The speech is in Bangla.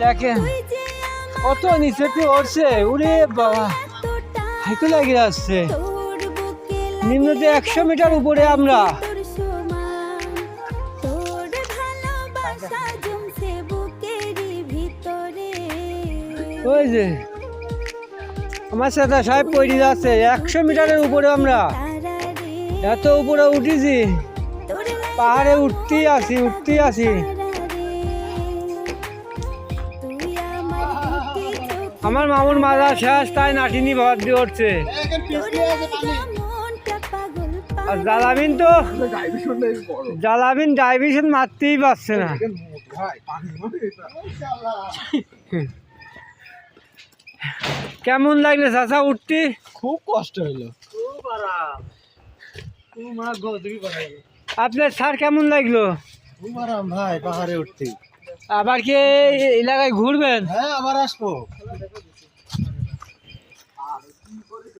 দেখেন কত নিচে উঠছে, উড়ে বাবা হাইকো লাগে আসছে। নিম্নতে 100 মিটার উপরে আমরা। ওই যে আমার সাথে সাহেব পড়ে যাচ্ছে, 100 মিটারের উপরে আমরা। এত উপরে উঠেছি, পাহাড়ে উঠতেই আছি। আমার মামুর মাজার শেষ, তাই নাটিনি ভর দিয়ে উঠছে। আর জালাবিন ডাইভিশন মারতেই পারছে না। কেমন লাগলে চাচা উঠতে? খুব কষ্ট হইলো। আপনার স্যার কেমন লাগলো? খুব আরাম ভাই পাহাড়ে উঠতে। আবার কি এলাকায় ঘুরবেন? হ্যাঁ, আবার আসবো।